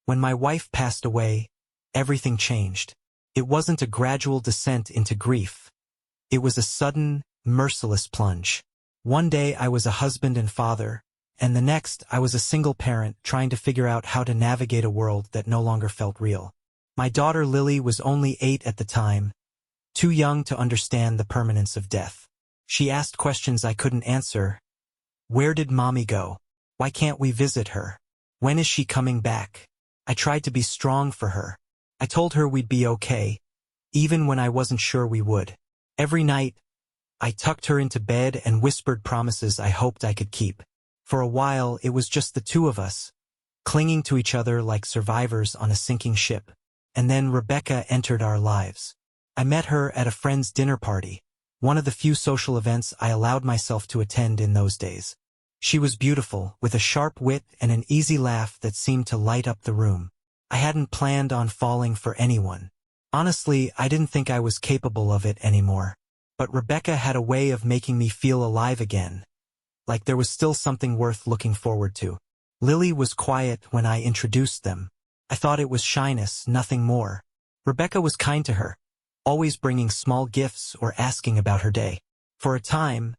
When my wife passed away, everything changed. It wasn't a gradual descent into grief. It was a sudden, merciless plunge. One day I was a husband and father, and the next I was a single parent trying to figure out how to navigate a world that no longer felt real. My daughter Lily was only 8 at the time, too young to understand the permanence of death. She asked questions I couldn't answer. Where did Mommy go? Why can't we visit her? When is she coming back? I tried to be strong for her. I told her we'd be okay, even when I wasn't sure we would. Every night, I tucked her into bed and whispered promises I hoped I could keep. For a while, it was just the two of us, clinging to each other like survivors on a sinking ship. And then Rebecca entered our lives. I met her at a friend's dinner party, one of the few social events I allowed myself to attend in those days. She was beautiful, with a sharp wit and an easy laugh that seemed to light up the room. I hadn't planned on falling for anyone. Honestly, I didn't think I was capable of it anymore. But Rebecca had a way of making me feel alive again, like there was still something worth looking forward to. Lily was quiet when I introduced them. I thought it was shyness, nothing more. Rebecca was kind to her, always bringing small gifts or asking about her day. For a time,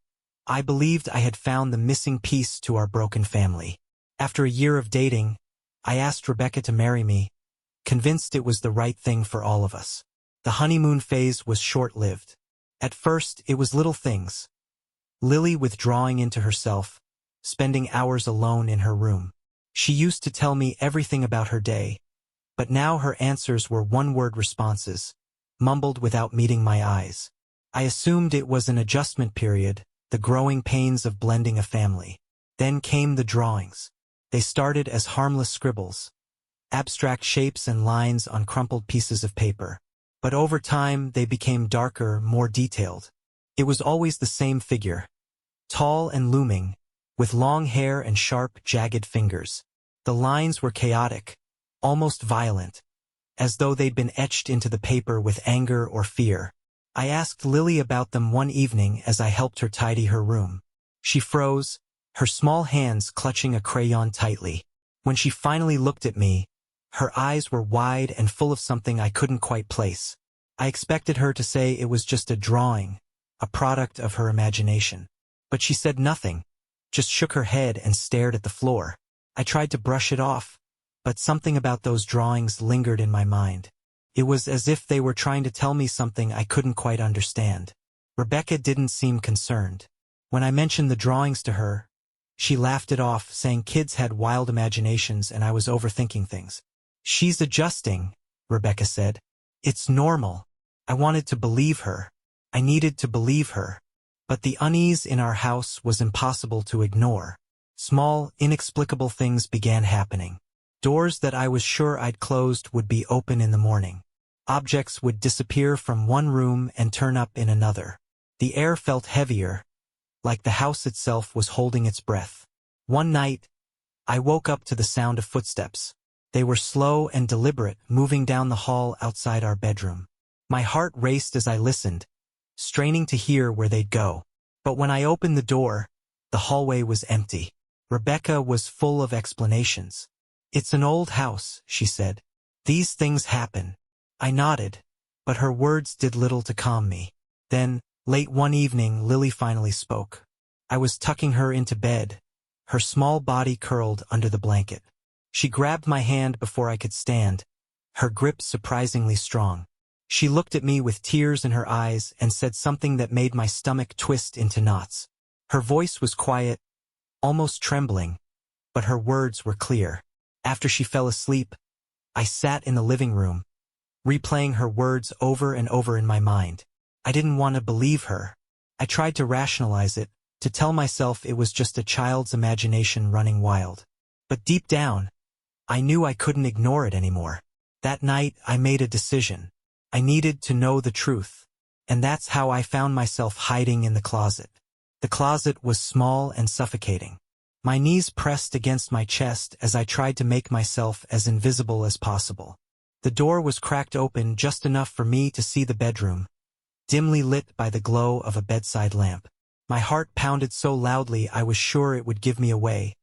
I believed I had found the missing piece to our broken family. After a year of dating, I asked Rebecca to marry me, convinced it was the right thing for all of us. The honeymoon phase was short-lived. At first, it was little things. Lily withdrawing into herself, spending hours alone in her room. She used to tell me everything about her day, but now her answers were one-word responses, mumbled without meeting my eyes. I assumed it was an adjustment period, the growing pains of blending a family. Then came the drawings. They started as harmless scribbles, abstract shapes and lines on crumpled pieces of paper. But over time, they became darker, more detailed. It was always the same figure, tall and looming, with long hair and sharp, jagged fingers. The lines were chaotic, almost violent, as though they'd been etched into the paper with anger or fear. I asked Lily about them one evening as I helped her tidy her room. She froze, her small hands clutching a crayon tightly. When she finally looked at me, her eyes were wide and full of something I couldn't quite place. I expected her to say it was just a drawing, a product of her imagination. But she said nothing, just shook her head and stared at the floor. I tried to brush it off, but something about those drawings lingered in my mind. It was as if they were trying to tell me something I couldn't quite understand. Rebecca didn't seem concerned. When I mentioned the drawings to her, she laughed it off, saying kids had wild imaginations and I was overthinking things. She's adjusting, Rebecca said. It's normal. I wanted to believe her. I needed to believe her. But the unease in our house was impossible to ignore. Small, inexplicable things began happening. Doors that I was sure I'd closed would be open in the morning. Objects would disappear from one room and turn up in another. The air felt heavier, like the house itself was holding its breath. One night, I woke up to the sound of footsteps. They were slow and deliberate, moving down the hall outside our bedroom. My heart raced as I listened, straining to hear where they'd go. But when I opened the door, the hallway was empty. Rebecca was full of explanations. It's an old house, she said. These things happen. I nodded, but her words did little to calm me. Then, late one evening, Lily finally spoke. I was tucking her into bed, her small body curled under the blanket. She grabbed my hand before I could stand, her grip surprisingly strong. She looked at me with tears in her eyes and said something that made my stomach twist into knots. Her voice was quiet, almost trembling, but her words were clear. After she fell asleep, I sat in the living room, replaying her words over and over in my mind. I didn't want to believe her. I tried to rationalize it, to tell myself it was just a child's imagination running wild. But deep down, I knew I couldn't ignore it anymore. That night, I made a decision. I needed to know the truth. And that's how I found myself hiding in the closet. The closet was small and suffocating. My knees pressed against my chest as I tried to make myself as invisible as possible. The door was cracked open just enough for me to see the bedroom, dimly lit by the glow of a bedside lamp. My heart pounded so loudly I was sure it would give me away,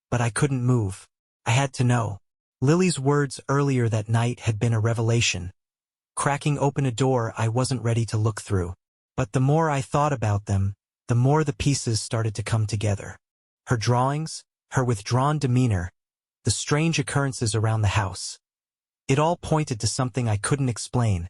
but I couldn't move. I had to know. Lily's words earlier that night had been a revelation, cracking open a door I wasn't ready to look through. But the more I thought about them, the more the pieces started to come together. Her drawings, her withdrawn demeanor, the strange occurrences around the house. It all pointed to something I couldn't explain,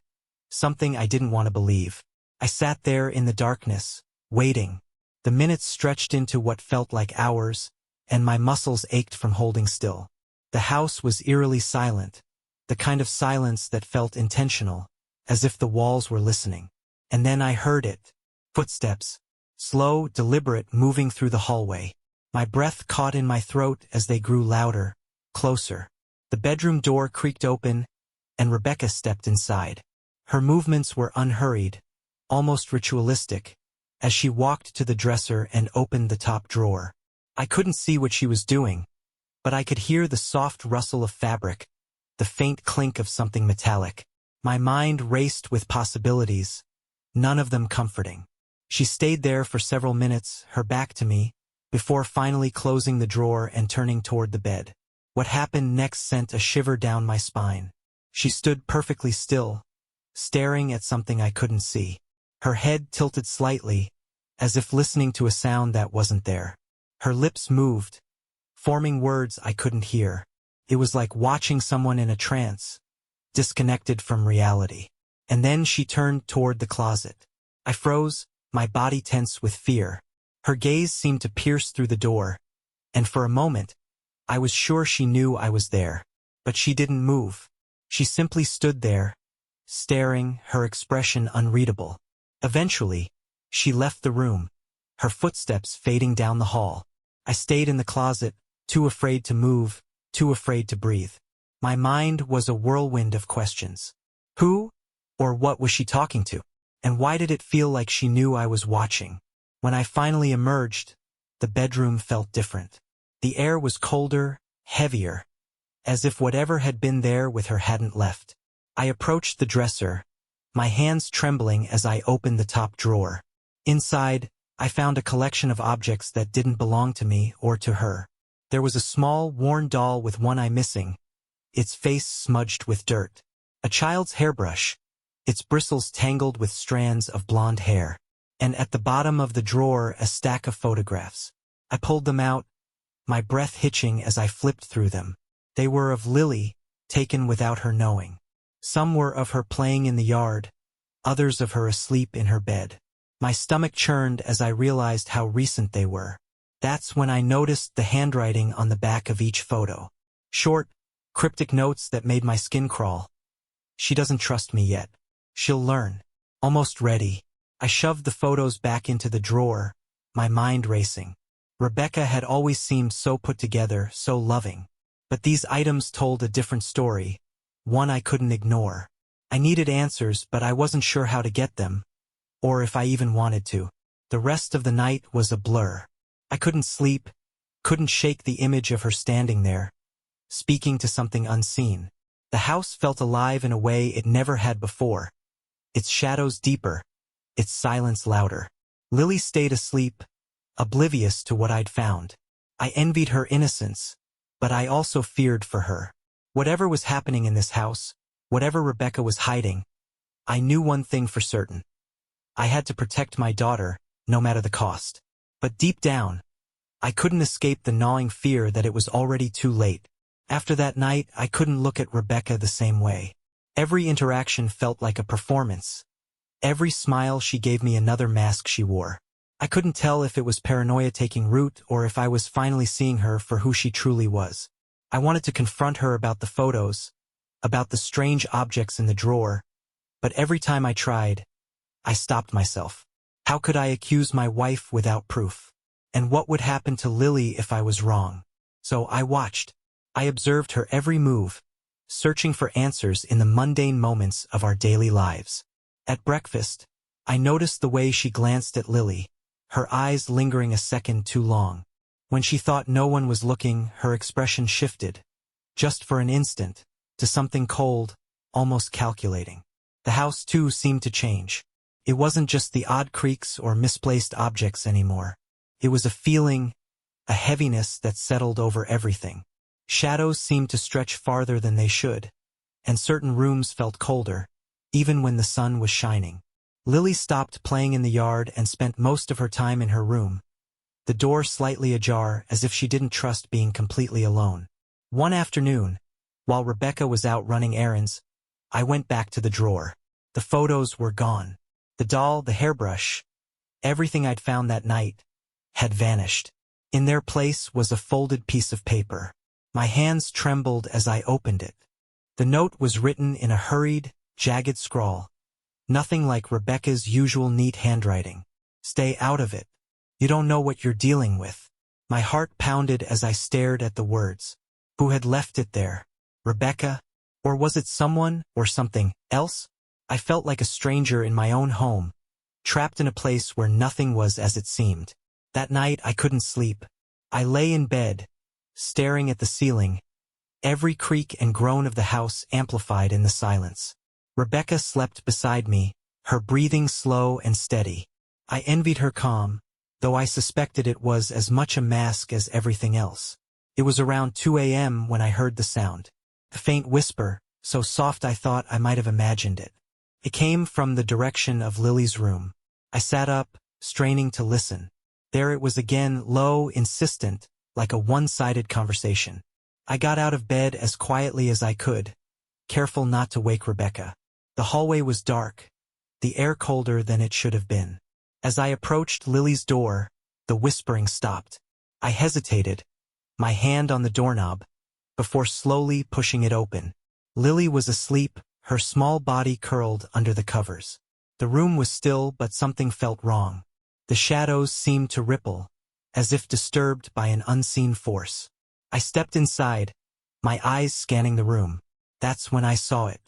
something I didn't want to believe. I sat there in the darkness, waiting. The minutes stretched into what felt like hours, and my muscles ached from holding still. The house was eerily silent, the kind of silence that felt intentional, as if the walls were listening. And then I heard it. Footsteps. Slow, deliberate, moving through the hallway. My breath caught in my throat as they grew louder, closer. The bedroom door creaked open, and Rebecca stepped inside. Her movements were unhurried, almost ritualistic, as she walked to the dresser and opened the top drawer. I couldn't see what she was doing, but I could hear the soft rustle of fabric, the faint clink of something metallic. My mind raced with possibilities, none of them comforting. She stayed there for several minutes, her back to me, before finally closing the drawer and turning toward the bed. What happened next sent a shiver down my spine. She stood perfectly still, staring at something I couldn't see. Her head tilted slightly, as if listening to a sound that wasn't there. Her lips moved, forming words I couldn't hear. It was like watching someone in a trance, disconnected from reality. And then she turned toward the closet. I froze, my body tense with fear. Her gaze seemed to pierce through the door, and for a moment, I was sure she knew I was there. But she didn't move. She simply stood there, staring, her expression unreadable. Eventually, she left the room, her footsteps fading down the hall. I stayed in the closet, too afraid to move, too afraid to breathe. My mind was a whirlwind of questions. Who or what was she talking to? And why did it feel like she knew I was watching? When I finally emerged, the bedroom felt different. The air was colder, heavier, as if whatever had been there with her hadn't left. I approached the dresser, my hands trembling as I opened the top drawer. Inside, I found a collection of objects that didn't belong to me or to her. There was a small, worn doll with one eye missing, its face smudged with dirt. A child's hairbrush, its bristles tangled with strands of blonde hair. And at the bottom of the drawer, a stack of photographs. I pulled them out, my breath hitching as I flipped through them. They were of Lily, taken without her knowing. Some were of her playing in the yard, others of her asleep in her bed. My stomach churned as I realized how recent they were. That's when I noticed the handwriting on the back of each photo. Short, cryptic notes that made my skin crawl. She doesn't trust me yet. She'll learn. Almost ready. I shoved the photos back into the drawer, my mind racing. Rebecca had always seemed so put together, so loving. But these items told a different story, one I couldn't ignore. I needed answers, but I wasn't sure how to get them, or if I even wanted to. The rest of the night was a blur. I couldn't sleep, couldn't shake the image of her standing there, speaking to something unseen. The house felt alive in a way it never had before, its shadows deeper, its silence louder. Lily stayed asleep, oblivious to what I'd found. I envied her innocence, but I also feared for her. Whatever was happening in this house, whatever Rebecca was hiding, I knew one thing for certain. I had to protect my daughter, no matter the cost. But deep down, I couldn't escape the gnawing fear that it was already too late. After that night, I couldn't look at Rebecca the same way. Every interaction felt like a performance. Every smile she gave me another mask she wore. I couldn't tell if it was paranoia taking root or if I was finally seeing her for who she truly was. I wanted to confront her about the photos, about the strange objects in the drawer, but every time I tried, I stopped myself. How could I accuse my wife without proof? And what would happen to Lily if I was wrong? So I watched. I observed her every move, searching for answers in the mundane moments of our daily lives. At breakfast, I noticed the way she glanced at Lily, her eyes lingering a second too long. When she thought no one was looking, her expression shifted, just for an instant, to something cold, almost calculating. The house, too, seemed to change. It wasn't just the odd creaks or misplaced objects anymore. It was a feeling, a heaviness that settled over everything. Shadows seemed to stretch farther than they should, and certain rooms felt colder, even when the sun was shining. Lily stopped playing in the yard and spent most of her time in her room, the door slightly ajar as if she didn't trust being completely alone. One afternoon, while Rebecca was out running errands, I went back to the drawer. The photos were gone. The doll, the hairbrush, everything I'd found that night, had vanished. In their place was a folded piece of paper. My hands trembled as I opened it. The note was written in a hurried, jagged scrawl. Nothing like Rebecca's usual neat handwriting. Stay out of it. You don't know what you're dealing with. My heart pounded as I stared at the words. Who had left it there? Rebecca? Or was it someone or something else? I felt like a stranger in my own home, trapped in a place where nothing was as it seemed. That night I couldn't sleep. I lay in bed, staring at the ceiling, every creak and groan of the house amplified in the silence. Rebecca slept beside me, her breathing slow and steady. I envied her calm, though I suspected it was as much a mask as everything else. It was around 2 a.m. when I heard the sound. A faint whisper, so soft I thought I might have imagined it. It came from the direction of Lily's room. I sat up, straining to listen. There it was again, low, insistent, like a one-sided conversation. I got out of bed as quietly as I could, careful not to wake Rebecca. The hallway was dark, the air colder than it should have been. As I approached Lily's door, the whispering stopped. I hesitated, my hand on the doorknob, before slowly pushing it open. Lily was asleep, her small body curled under the covers. The room was still, but something felt wrong. The shadows seemed to ripple, as if disturbed by an unseen force. I stepped inside, my eyes scanning the room. That's when I saw it.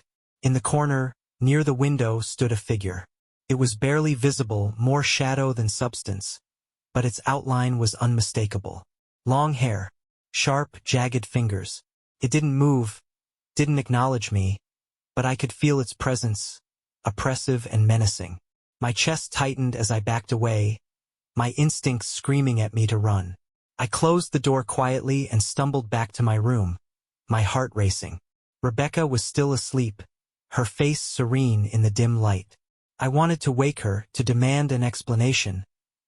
In the corner, near the window, stood a figure. It was barely visible, more shadow than substance, but its outline was unmistakable. Long hair, sharp, jagged fingers. It didn't move, didn't acknowledge me, but I could feel its presence, oppressive and menacing. My chest tightened as I backed away, my instincts screaming at me to run. I closed the door quietly and stumbled back to my room, my heart racing. Rebecca was still asleep, her face serene in the dim light. I wanted to wake her, to demand an explanation,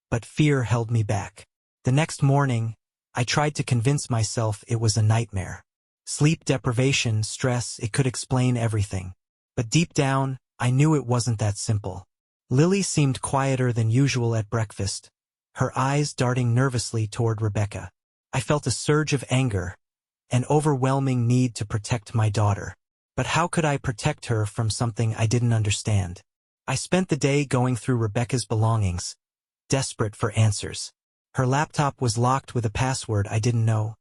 but fear held me back. The next morning, I tried to convince myself it was a nightmare. Sleep deprivation, stress, it could explain everything. But deep down, I knew it wasn't that simple. Lily seemed quieter than usual at breakfast, her eyes darting nervously toward Rebecca. I felt a surge of anger, an overwhelming need to protect my daughter. But how could I protect her from something I didn't understand? I spent the day going through Rebecca's belongings, desperate for answers. Her laptop was locked with a password I didn't know,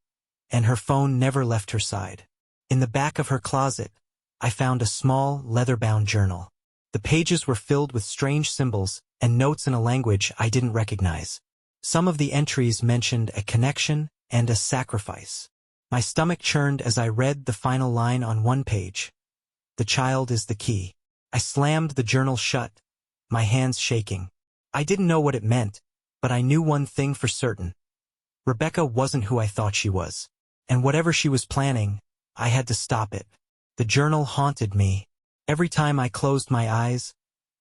and her phone never left her side. In the back of her closet, I found a small, leather-bound journal. The pages were filled with strange symbols and notes in a language I didn't recognize. Some of the entries mentioned a connection and a sacrifice. My stomach churned as I read the final line on one page. The child is the key. I slammed the journal shut, my hands shaking. I didn't know what it meant, but I knew one thing for certain. Rebecca wasn't who I thought she was. And whatever she was planning, I had to stop it. The journal haunted me. Every time I closed my eyes,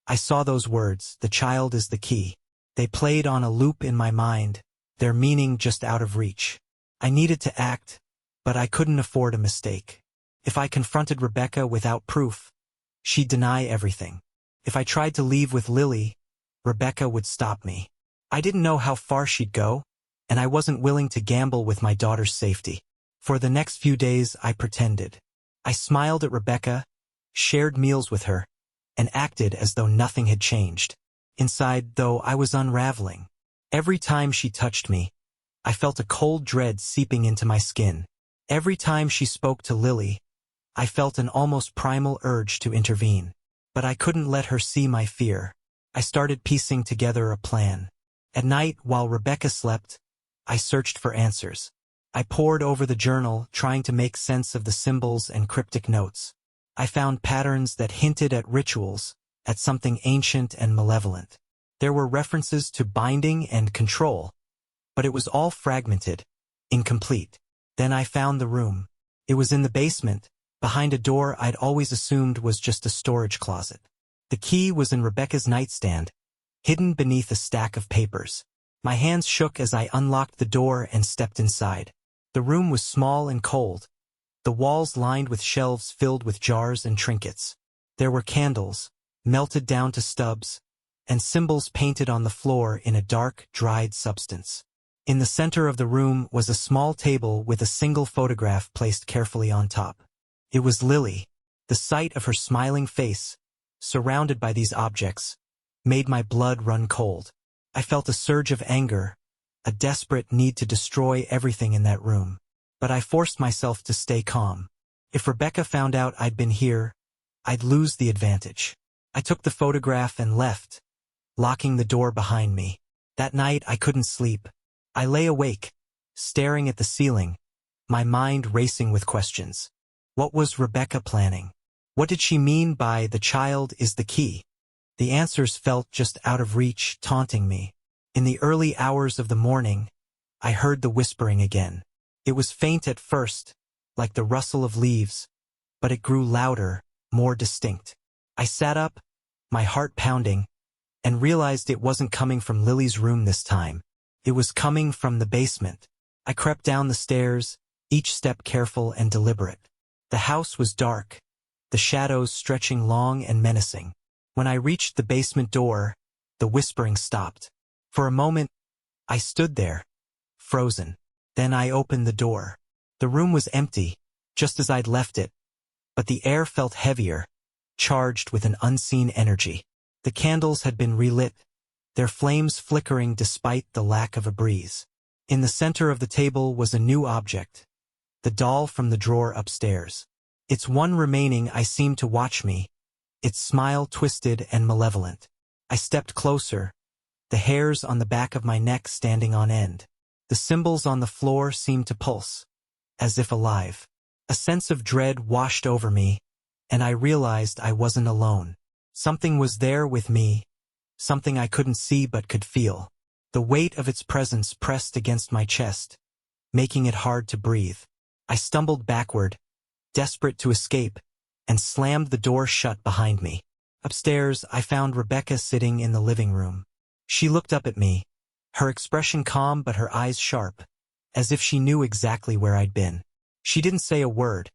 I saw those words, the child is the key. They played on a loop in my mind, their meaning just out of reach. I needed to act, but I couldn't afford a mistake. If I confronted Rebecca without proof, she'd deny everything. If I tried to leave with Lily, Rebecca would stop me. I didn't know how far she'd go, and I wasn't willing to gamble with my daughter's safety. For the next few days, I pretended. I smiled at Rebecca, shared meals with her, and acted as though nothing had changed. Inside, though, I was unraveling. Every time she touched me, I felt a cold dread seeping into my skin. Every time she spoke to Lily, I felt an almost primal urge to intervene. But I couldn't let her see my fear. I started piecing together a plan. At night, while Rebecca slept, I searched for answers. I pored over the journal, trying to make sense of the symbols and cryptic notes. I found patterns that hinted at rituals, at something ancient and malevolent. There were references to binding and control, but it was all fragmented, incomplete. Then I found the room. It was in the basement, behind a door I'd always assumed was just a storage closet. The key was in Rebecca's nightstand, hidden beneath a stack of papers. My hands shook as I unlocked the door and stepped inside. The room was small and cold, the walls lined with shelves filled with jars and trinkets. There were candles, melted down to stubs, and symbols painted on the floor in a dark, dried substance. In the center of the room was a small table with a single photograph placed carefully on top. It was Lily. The sight of her smiling face, surrounded by these objects, made my blood run cold. I felt a surge of anger, a desperate need to destroy everything in that room. But I forced myself to stay calm. If Rebecca found out I'd been here, I'd lose the advantage. I took the photograph and left, locking the door behind me. That night I couldn't sleep. I lay awake, staring at the ceiling, my mind racing with questions. What was Rebecca planning? What did she mean by "the child is the key"? The answers felt just out of reach, taunting me. In the early hours of the morning, I heard the whispering again. It was faint at first, like the rustle of leaves, but it grew louder, more distinct. I sat up, my heart pounding, and realized it wasn't coming from Lily's room this time. It was coming from the basement. I crept down the stairs, each step careful and deliberate. The house was dark, the shadows stretching long and menacing. When I reached the basement door, the whispering stopped. For a moment, I stood there, frozen. Then I opened the door. The room was empty, just as I'd left it, but the air felt heavier, charged with an unseen energy. The candles had been relit, their flames flickering despite the lack of a breeze. In the center of the table was a new object, the doll from the drawer upstairs. Its one remaining eye seemed to watch me, its smile twisted and malevolent. I stepped closer, the hairs on the back of my neck standing on end. The symbols on the floor seemed to pulse, as if alive. A sense of dread washed over me, and I realized I wasn't alone. Something was there with me, something I couldn't see but could feel. The weight of its presence pressed against my chest, making it hard to breathe. I stumbled backward, desperate to escape, and slammed the door shut behind me. Upstairs, I found Rebecca sitting in the living room. She looked up at me, her expression calm but her eyes sharp, as if she knew exactly where I'd been. She didn't say a word,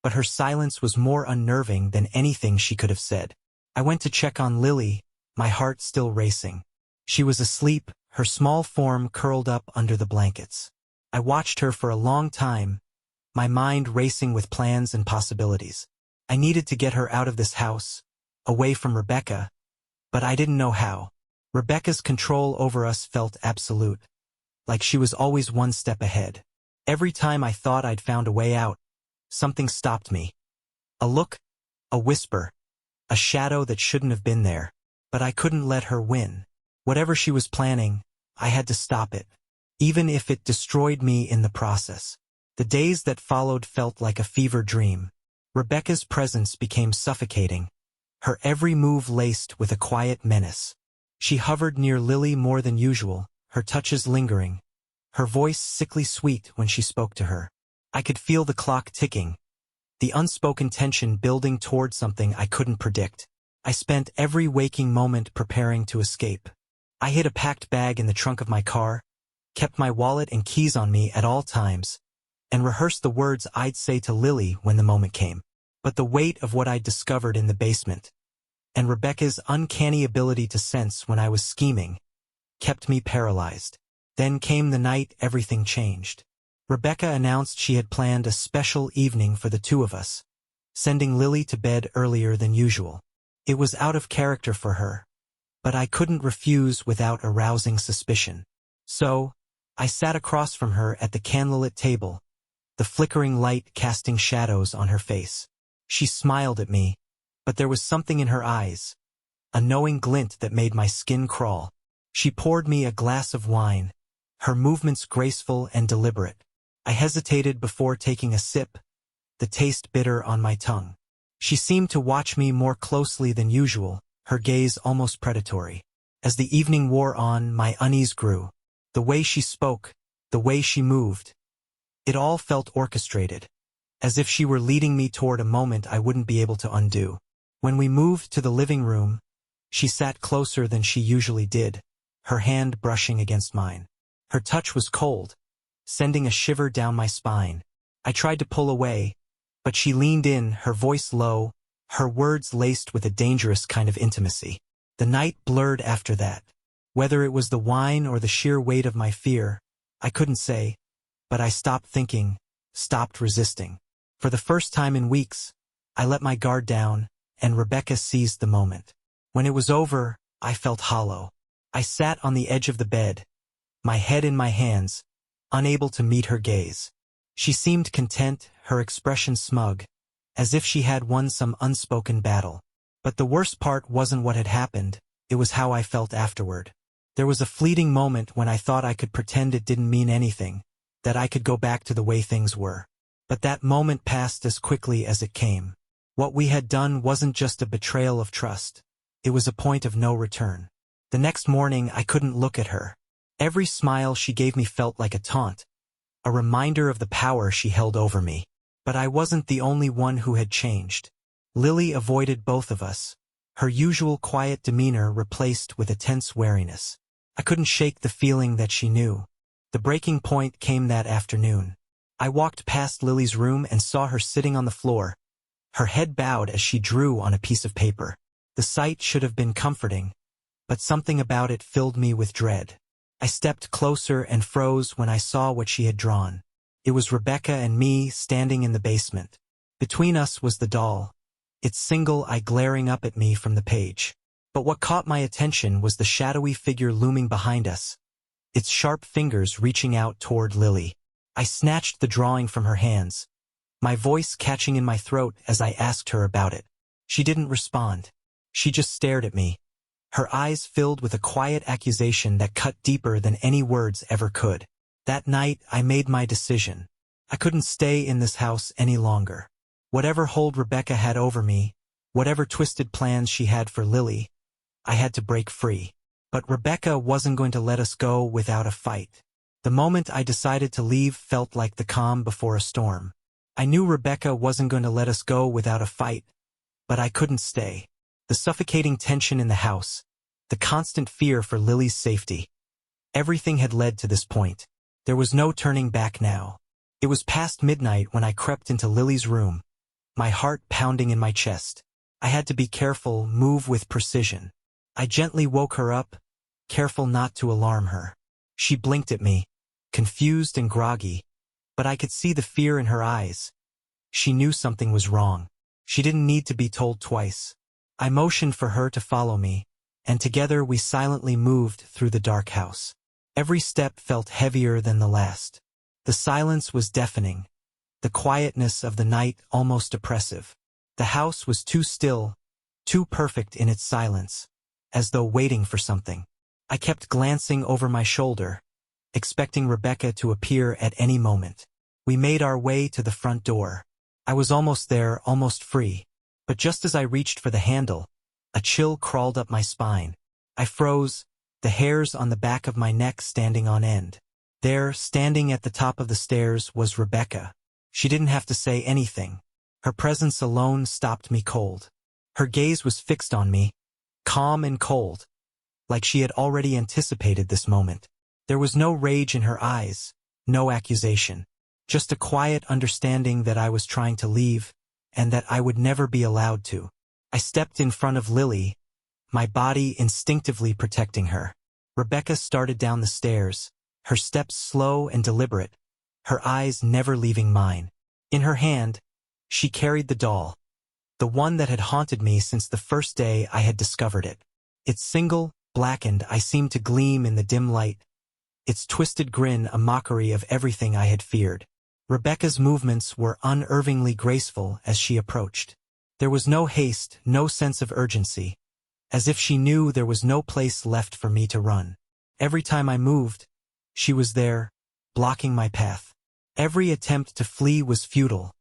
but her silence was more unnerving than anything she could have said. I went to check on Lily, my heart still racing. She was asleep, her small form curled up under the blankets. I watched her for a long time, my mind racing with plans and possibilities. I needed to get her out of this house, away from Rebecca, but I didn't know how. Rebecca's control over us felt absolute, like she was always one step ahead. Every time I thought I'd found a way out, something stopped me. A look, a whisper, a shadow that shouldn't have been there. But I couldn't let her win. Whatever she was planning, I had to stop it, even if it destroyed me in the process. The days that followed felt like a fever dream. Rebecca's presence became suffocating, her every move laced with a quiet menace. She hovered near Lily more than usual, her touches lingering, her voice sickly sweet when she spoke to her. I could feel the clock ticking, the unspoken tension building toward something I couldn't predict. I spent every waking moment preparing to escape. I hid a packed bag in the trunk of my car, kept my wallet and keys on me at all times, and rehearsed the words I'd say to Lily when the moment came. But the weight of what I'd discovered in the basement, and Rebecca's uncanny ability to sense when I was scheming, kept me paralyzed. Then came the night everything changed. Rebecca announced she had planned a special evening for the two of us, sending Lily to bed earlier than usual. It was out of character for her, but I couldn't refuse without arousing suspicion. So, I sat across from her at the candlelit table, the flickering light casting shadows on her face. She smiled at me, but there was something in her eyes, a knowing glint that made my skin crawl. She poured me a glass of wine, her movements graceful and deliberate. I hesitated before taking a sip, the taste bitter on my tongue. She seemed to watch me more closely than usual, her gaze almost predatory. As the evening wore on, my unease grew. The way she spoke, the way she moved, It all felt orchestrated, as if she were leading me toward a moment I wouldn't be able to undo. When we moved to the living room, she sat closer than she usually did, her hand brushing against mine. Her touch was cold, sending a shiver down my spine. I tried to pull away, but she leaned in, her voice low, her words laced with a dangerous kind of intimacy. The night blurred after that. Whether it was the wine or the sheer weight of my fear, I couldn't say, but I stopped thinking, stopped resisting. For the first time in weeks, I let my guard down, and Rebecca seized the moment. When it was over, I felt hollow. I sat on the edge of the bed, my head in my hands, unable to meet her gaze. She seemed content, her expression smug, as if she had won some unspoken battle. But the worst part wasn't what had happened, it was how I felt afterward. There was a fleeting moment when I thought I could pretend it didn't mean anything, that I could go back to the way things were. But that moment passed as quickly as it came. What we had done wasn't just a betrayal of trust, it was a point of no return. The next morning I couldn't look at her. Every smile she gave me felt like a taunt, a reminder of the power she held over me. But I wasn't the only one who had changed. Lily avoided both of us, her usual quiet demeanor replaced with a tense wariness. I couldn't shake the feeling that she knew. The breaking point came that afternoon. I walked past Lily's room and saw her sitting on the floor, her head bowed as she drew on a piece of paper. The sight should have been comforting, but something about it filled me with dread. I stepped closer and froze when I saw what she had drawn. It was Rebecca and me standing in the basement. Between us was the doll, its single eye glaring up at me from the page. But what caught my attention was the shadowy figure looming behind us, its sharp fingers reaching out toward Lily. I snatched the drawing from her hands, my voice catching in my throat as I asked her about it. She didn't respond. She just stared at me, her eyes filled with a quiet accusation that cut deeper than any words ever could. That night, I made my decision. I couldn't stay in this house any longer. Whatever hold Rebecca had over me, whatever twisted plans she had for Lily, I had to break free. But Rebecca wasn't going to let us go without a fight. The moment I decided to leave felt like the calm before a storm. I knew Rebecca wasn't going to let us go without a fight, but I couldn't stay. The suffocating tension in the house, the constant fear for Lily's safety. Everything had led to this point. There was no turning back now. It was past midnight when I crept into Lily's room, my heart pounding in my chest. I had to be careful, move with precision. I gently woke her up, careful not to alarm her. She blinked at me, confused and groggy, but I could see the fear in her eyes. She knew something was wrong. She didn't need to be told twice. I motioned for her to follow me, and together we silently moved through the dark house. Every step felt heavier than the last. The silence was deafening, the quietness of the night almost oppressive. The house was too still, too perfect in its silence, as though waiting for something. I kept glancing over my shoulder, expecting Rebecca to appear at any moment. We made our way to the front door. I was almost there, almost free. But just as I reached for the handle, a chill crawled up my spine. I froze, the hairs on the back of my neck standing on end. There, standing at the top of the stairs, was Rebecca. She didn't have to say anything. Her presence alone stopped me cold. Her gaze was fixed on me, calm and cold, like she had already anticipated this moment. There was no rage in her eyes, no accusation, just a quiet understanding that I was trying to leave, and that I would never be allowed to. I stepped in front of Lily, my body instinctively protecting her. Rebecca started down the stairs, her steps slow and deliberate, her eyes never leaving mine. In her hand, she carried the doll, the one that had haunted me since the first day I had discovered it. Its single, blackened eye seemed to gleam in the dim light, its twisted grin a mockery of everything I had feared. Rebecca's movements were unervingly graceful as she approached. There was no haste, no sense of urgency, as if she knew there was no place left for me to run. Every time I moved, she was there, blocking my path. Every attempt to flee was futile,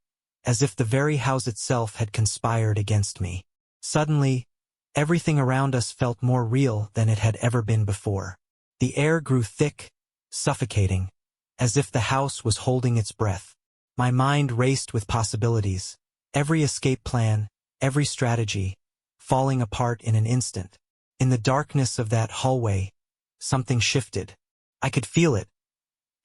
as if the very house itself had conspired against me. Suddenly, everything around us felt more real than it had ever been before. The air grew thick, suffocating, as if the house was holding its breath. My mind raced with possibilities, every escape plan, every strategy, falling apart in an instant. In the darkness of that hallway, something shifted. I could feel it,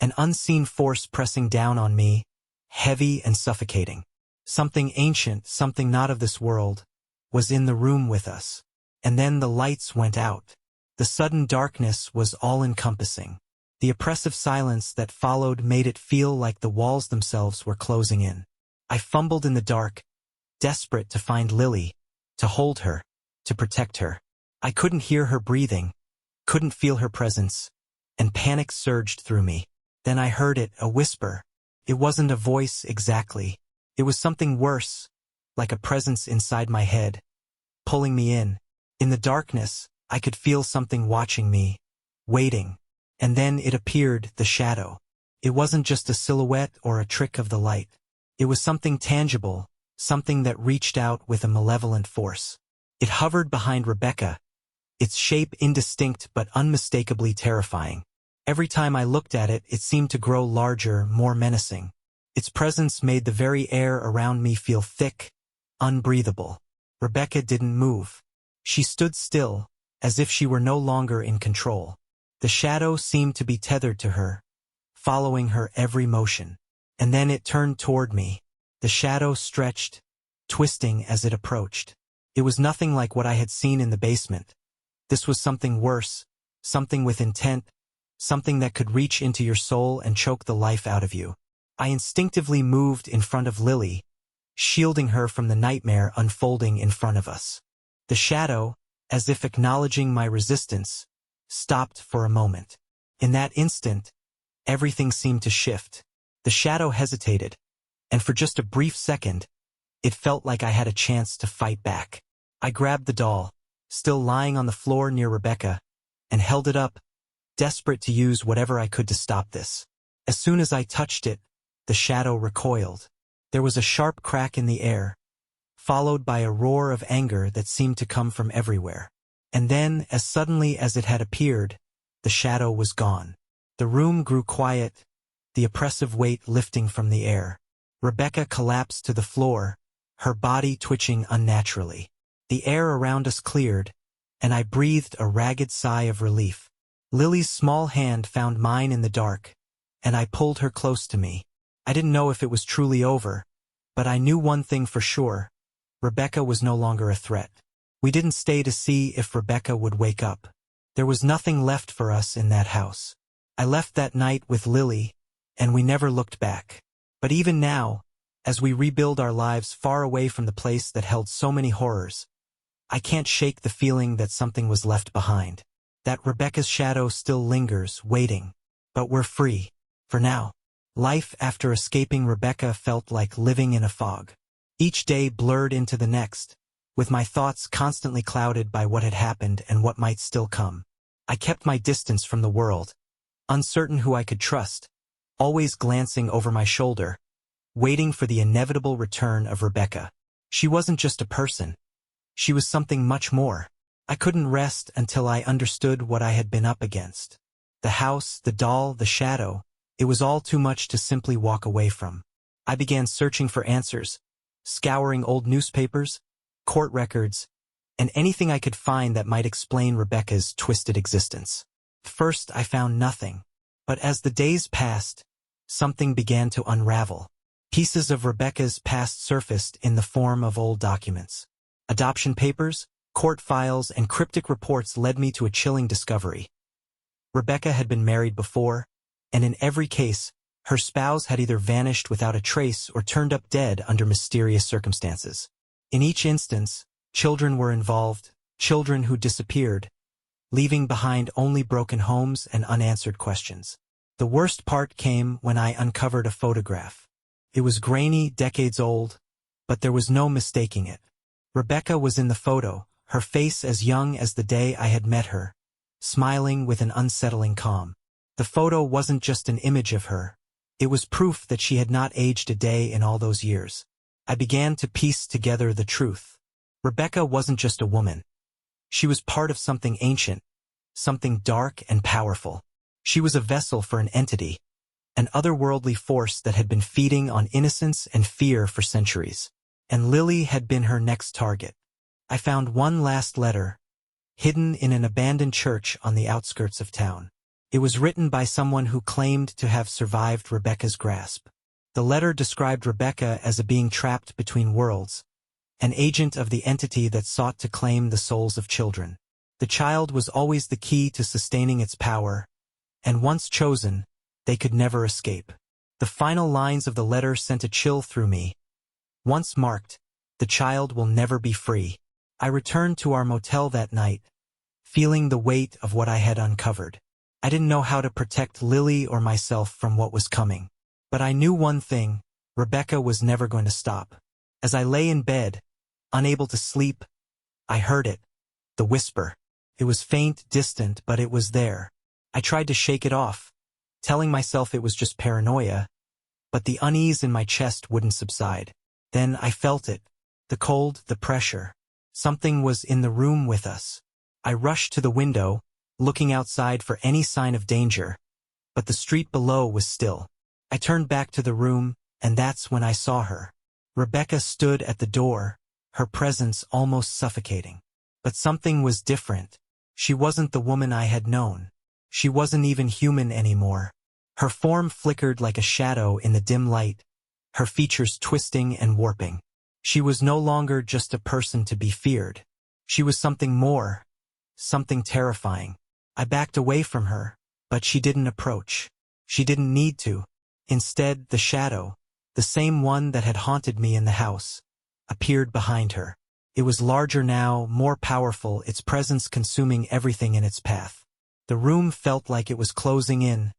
an unseen force pressing down on me, heavy and suffocating. Something ancient, something not of this world, was in the room with us. And then the lights went out. The sudden darkness was all-encompassing. The oppressive silence that followed made it feel like the walls themselves were closing in. I fumbled in the dark, desperate to find Lily, to hold her, to protect her. I couldn't hear her breathing, couldn't feel her presence, and panic surged through me. Then I heard it, a whisper. It wasn't a voice exactly. It was something worse, like a presence inside my head, pulling me in. In the darkness, I could feel something watching me, waiting. And then it appeared, the shadow. It wasn't just a silhouette or a trick of the light. It was something tangible, something that reached out with a malevolent force. It hovered behind Rebecca, its shape indistinct but unmistakably terrifying. Every time I looked at it, it seemed to grow larger, more menacing. Its presence made the very air around me feel thick, unbreathable. Rebecca didn't move. She stood still, as if she were no longer in control. The shadow seemed to be tethered to her, following her every motion. And then it turned toward me. The shadow stretched, twisting as it approached. It was nothing like what I had seen in the basement. This was something worse, something with intent, something that could reach into your soul and choke the life out of you. I instinctively moved in front of Lily, shielding her from the nightmare unfolding in front of us. The shadow, as if acknowledging my resistance, stopped for a moment. In that instant, everything seemed to shift. The shadow hesitated, and for just a brief second, it felt like I had a chance to fight back. I grabbed the doll, still lying on the floor near Rebecca, and held it up, desperate to use whatever I could to stop this. As soon as I touched it, the shadow recoiled. There was a sharp crack in the air, followed by a roar of anger that seemed to come from everywhere. And then, as suddenly as it had appeared, the shadow was gone. The room grew quiet, the oppressive weight lifting from the air. Rebecca collapsed to the floor, her body twitching unnaturally. The air around us cleared, and I breathed a ragged sigh of relief. Lily's small hand found mine in the dark, and I pulled her close to me. I didn't know if it was truly over, but I knew one thing for sure. Rebecca was no longer a threat. We didn't stay to see if Rebecca would wake up. There was nothing left for us in that house. I left that night with Lily, and we never looked back. But even now, as we rebuild our lives far away from the place that held so many horrors, I can't shake the feeling that something was left behind. That Rebecca's shadow still lingers, waiting. But we're free. For now. Life after escaping Rebecca felt like living in a fog. Each day blurred into the next, with my thoughts constantly clouded by what had happened and what might still come. I kept my distance from the world, uncertain who I could trust, always glancing over my shoulder, waiting for the inevitable return of Rebecca. She wasn't just a person. She was something much more. I couldn't rest until I understood what I had been up against. The house, the doll, the shadow, it was all too much to simply walk away from. I began searching for answers, scouring old newspapers, court records, and anything I could find that might explain Rebecca's twisted existence. First, I found nothing. But as the days passed, something began to unravel. Pieces of Rebecca's past surfaced in the form of old documents. Adoption papers, court files, and cryptic reports led me to a chilling discovery. Rebecca had been married before, and in every case, her spouse had either vanished without a trace or turned up dead under mysterious circumstances. In each instance, children were involved, children who disappeared, leaving behind only broken homes and unanswered questions. The worst part came when I uncovered a photograph. It was grainy, decades old, but there was no mistaking it. Rebecca was in the photo, her face as young as the day I had met her, smiling with an unsettling calm. The photo wasn't just an image of her. It was proof that she had not aged a day in all those years. I began to piece together the truth. Rebecca wasn't just a woman. She was part of something ancient, something dark and powerful. She was a vessel for an entity, an otherworldly force that had been feeding on innocence and fear for centuries. And Lily had been her next target. I found one last letter, hidden in an abandoned church on the outskirts of town. It was written by someone who claimed to have survived Rebecca's grasp. The letter described Rebecca as a being trapped between worlds, an agent of the entity that sought to claim the souls of children. The child was always the key to sustaining its power, and once chosen, they could never escape. The final lines of the letter sent a chill through me. Once marked, the child will never be free. I returned to our motel that night, feeling the weight of what I had uncovered. I didn't know how to protect Lily or myself from what was coming. But I knew one thing: Rebecca was never going to stop. As I lay in bed, unable to sleep, I heard it, the whisper. It was faint, distant, but it was there. I tried to shake it off, telling myself it was just paranoia, but the unease in my chest wouldn't subside. Then I felt it, the cold, the pressure. Something was in the room with us. I rushed to the window, looking outside for any sign of danger, but the street below was still. I turned back to the room, and that's when I saw her. Rebecca stood at the door, her presence almost suffocating. But something was different. She wasn't the woman I had known. She wasn't even human anymore. Her form flickered like a shadow in the dim light, her features twisting and warping. She was no longer just a person to be feared. She was something more, something terrifying. I backed away from her, but she didn't approach. She didn't need to. Instead, the shadow, the same one that had haunted me in the house, appeared behind her. It was larger now, more powerful, its presence consuming everything in its path. The room felt like it was closing in,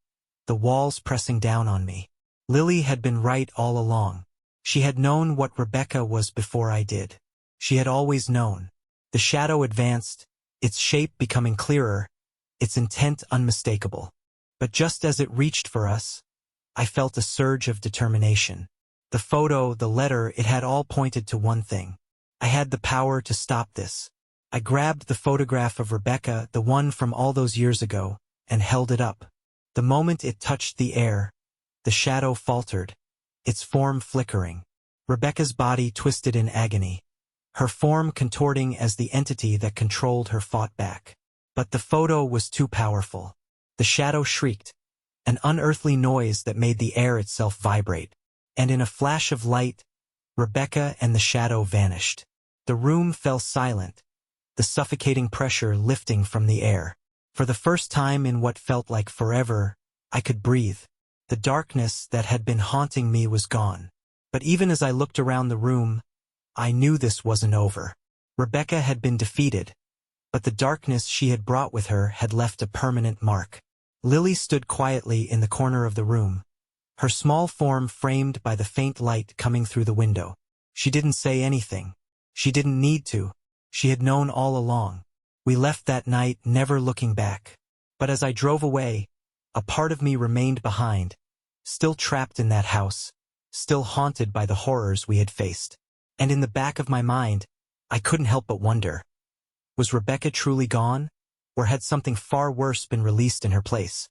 the walls pressing down on me. Lily had been right all along. She had known what Rebecca was before I did. She had always known. The shadow advanced, its shape becoming clearer, its intent unmistakable. But just as it reached for us, I felt a surge of determination. The photo, the letter, it had all pointed to one thing. I had the power to stop this. I grabbed the photograph of Rebecca, the one from all those years ago, and held it up. The moment it touched the air, the shadow faltered, its form flickering. Rebecca's body twisted in agony, her form contorting as the entity that controlled her fought back. But the photo was too powerful. The shadow shrieked, an unearthly noise that made the air itself vibrate. And in a flash of light, Rebecca and the shadow vanished. The room fell silent, the suffocating pressure lifting from the air. For the first time in what felt like forever, I could breathe. The darkness that had been haunting me was gone. But even as I looked around the room, I knew this wasn't over. Rebecca had been defeated, but the darkness she had brought with her had left a permanent mark. Lily stood quietly in the corner of the room, her small form framed by the faint light coming through the window. She didn't say anything. She didn't need to. She had known all along. We left that night, never looking back. But as I drove away, a part of me remained behind, still trapped in that house, still haunted by the horrors we had faced. And in the back of my mind, I couldn't help but wonder, was Rebecca truly gone, or had something far worse been released in her place?